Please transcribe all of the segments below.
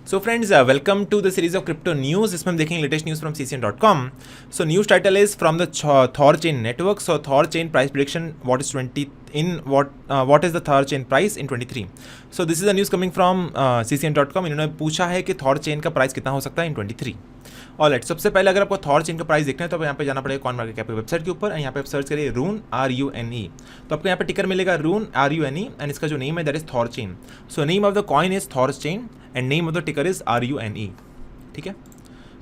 So friends, welcome to the series of crypto news. इसमें हम देखेंगे latest news from CCN.com. So news title is from the Thor chain network. So Thor chain price prediction. What is 20 in what is the Thor chain price in 23? So this is the news coming from CCN.com. इन्होंने पूछा है कि Thor chain का price कितना हो सकता है in 23. Alright, सबसे पहले अगर आपको थॉर चेन का प्राइस देखना है तो यहाँ पे जाना पड़ेगा कॉइन मार्केट कैप की वेबसाइट के ऊपर। यहाँ पे आप सर्च करिए रून RUNE, तो आपको यहाँ पे टिकर मिलेगा रून RUNE एंड इसका जो नेम है that is Thor chain. So name of the coin is Thor chain and name of the टिकर इज RUNE। ठीक है,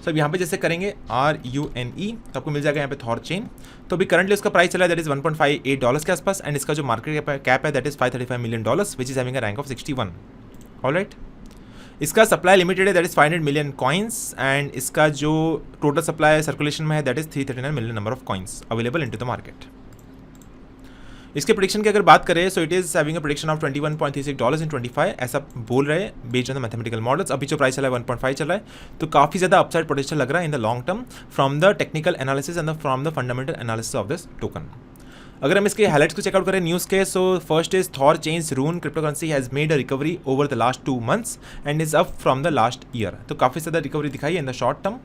सो अब यहाँ पे जैसे करेंगे RUNE तो आपको मिल जाएगा यहाँ पे थॉर चेन। तो अभी करंटली उसका प्राइस चला है दैट इज $1.58 के आसपास एंड इसका जो मार्केट कैप है that is $535 million which is having a rank of 61। Alright, इसका सप्लाई लिमिटेड है that is 500 million coins and इसका जो टोटल सप्लाई सर्कुलेशन में है that is 339 million number of coins available into the market. इसके prediction की अगर बात करें so it is having a prediction of $21.36 in 25, ऐसा बोल रहे हैं based on the mathematical models. अभी जो प्राइस चला है 1.5 चल रहा है, तो काफ़ी ज़्यादा अपसाइड पोटेंशियल लग रहा है in the long term from the technical analysis and from the fundamental analysis of this token. अगर हम इसके हाइलाइट्स को चेकआउट करें न्यूज़ के, so first is Thor chain's Rune crypto currency has made a recovery over the last 2 months and is up from the last year. तो काफ़ी ज़्यादा recovery दिखाई है इन द शॉर्ट टर्म।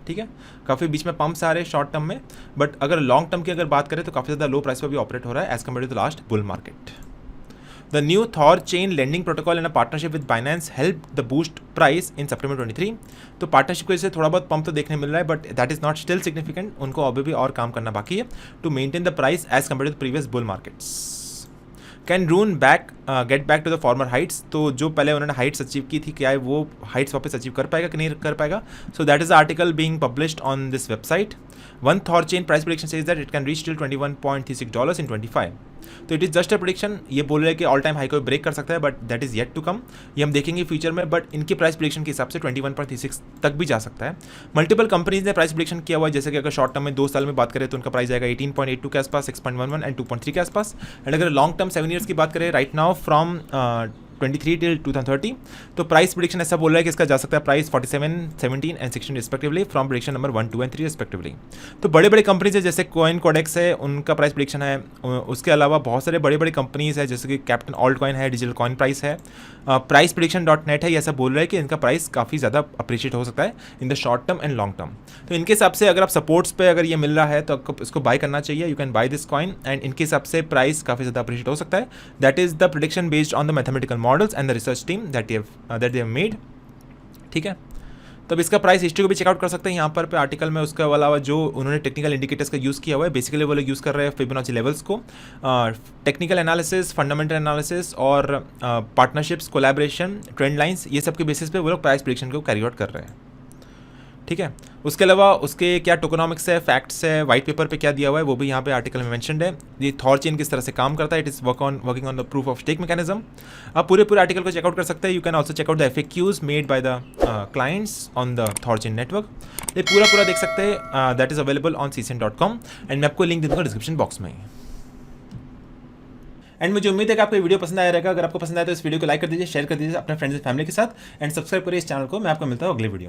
ठीक है, काफ़ी बीच में पंप्स आ रहे हैं शॉर्ट टर्म में, बट अगर लॉन्ग टर्म की अगर बात करें तो काफ़ी ज़्यादा लो प्राइस पर भी ऑपरेट हो रहा है as compare to the last bull market. The new Thor chain lending protocol in a partnership with Binance helped the boost price in September 23. तो पार्टनरशिप की वजह से थोड़ा बहुत पंप तो देखने मिल रहा है but that is not still significant. उनको अभी भी और काम करना बाकी है to maintain the price as compare to previous bull markets. Can Rune get back to the former heights, तो जो पहले उन्होंने हाइट्स अचीव की थी क्या है वो हाइट्स वापस अचीव कर पाएगा कि नहीं कर पाएगा। So that is the article being published on this website. One Thor chain price prediction says that it can reach till $21.36 in 25। तो it is just a prediction, ये बोल रहे हैं कि ऑल टाइम हाई को ब्रेक कर सकता है but that is yet to come, ये हम देखेंगे फ्यूचर में। बट इनकी प्राइस प्रेडिक्शन के हिसाब से 21.36 तक भी जा सकता है। मल्टीपल कंपनीज ने प्राइस प्रेडिक्शन किया हुआ है, जैसे कि अगर शॉर्ट टर्म में 2 साल में बात करें तो उनका प्राइस आएगा 18.82 के आसपास, 6.11 एंड 2.3 के आसपास। एंड अगर लॉन्ग टर्म 7 ईयर्स की बात करें राइट नाउ फ्रॉम 23 टिल 2030, तो प्राइस प्रेडिक्शन ऐसा बोल रहा है कि इसका जा सकता है price 47, 17 and 16 respectively from prediction number 1, 2 and 3 respectively. तो बड़े बड़े कंपनीज है जैसे कॉइन कोडेक्स है, उनका प्राइस प्रेडिक्शन है। उसके अलावा बहुत सारे बड़े बड़े कंपनीज है जैसे कि कैप्टन ऑल्ट कॉइन है, डिजिटल कॉइन प्राइस है, प्राइस prediction.net है, ये ऐसा बोल रहा है कि इनका प्राइस काफ़ी ज़्यादा अप्रिशिएट हो सकता है in the short term and long term. तो इनके हिसाब से अगर आप सपोर्ट्स पे अगर ये मिल रहा है तो आपको इसको बाय करना चाहिए। You can by this coin and इनके हिसाब से प्राइस काफ़ी ज़्यादा अप्रिशिएट हो सकता है। That is the prediction based on the mathematical models and the research team that they have made। ठीक है, तब इसका प्राइस हिस्ट्री को भी चेकआउट कर सकते हैं यहाँ पर आर्टिकल में। उसके अलावा जो उन्होंने टेक्निकल इंडिकेटर्स का यूज़ किया हुआ है, बेसिकली वो लोग यूज़ कर रहे हैं फिबोनाची लेवल्स को, टेक्निकल एनालिसिस, फंडामेंटल एनालिसिस और पार्टनरशिप्स, कोलैबोरेशन, ट्रेंड लाइंस, ये सब के बेसिस पे वो लोग प्राइस प्रेडिक्शन को कैरी आउट कर रहे हैं। ठीक है, उसके अलावा उसके क्या टोकोनॉमिक्स है, फैक्ट्स है, वाइट पेपर पे क्या दिया हुआ है वो भी यहाँ पे आर्टिकल में मेंशन्ड है। ये थॉर चेन किस तरह से काम करता है, it is working on the proof of stake mechanism. आप पूरे आर्टिकल को चेकआउट कर सकते हैं। You can also check out the FAQs made by the clients on the Thor chain network. ये पूरा देख सकते हैं, that is available on CCN.com and मैं आपको लिंक दे दूँगा डिस्क्रिप्शन बॉक्स में। एंड मुझे उम्मीद है कि आपको वीडियो पसंद आया रहेगा। अगर आपको पसंद आया तो इस वीडियो को लाइक कर दीजिए, शेयर कर दीजिए अपने फ्रेंड्स एंड फैमिली के साथ एंड सब्सक्राइब करिए इस चैनल को। मैं आपको मिलता हूँ अगले वीडियो में।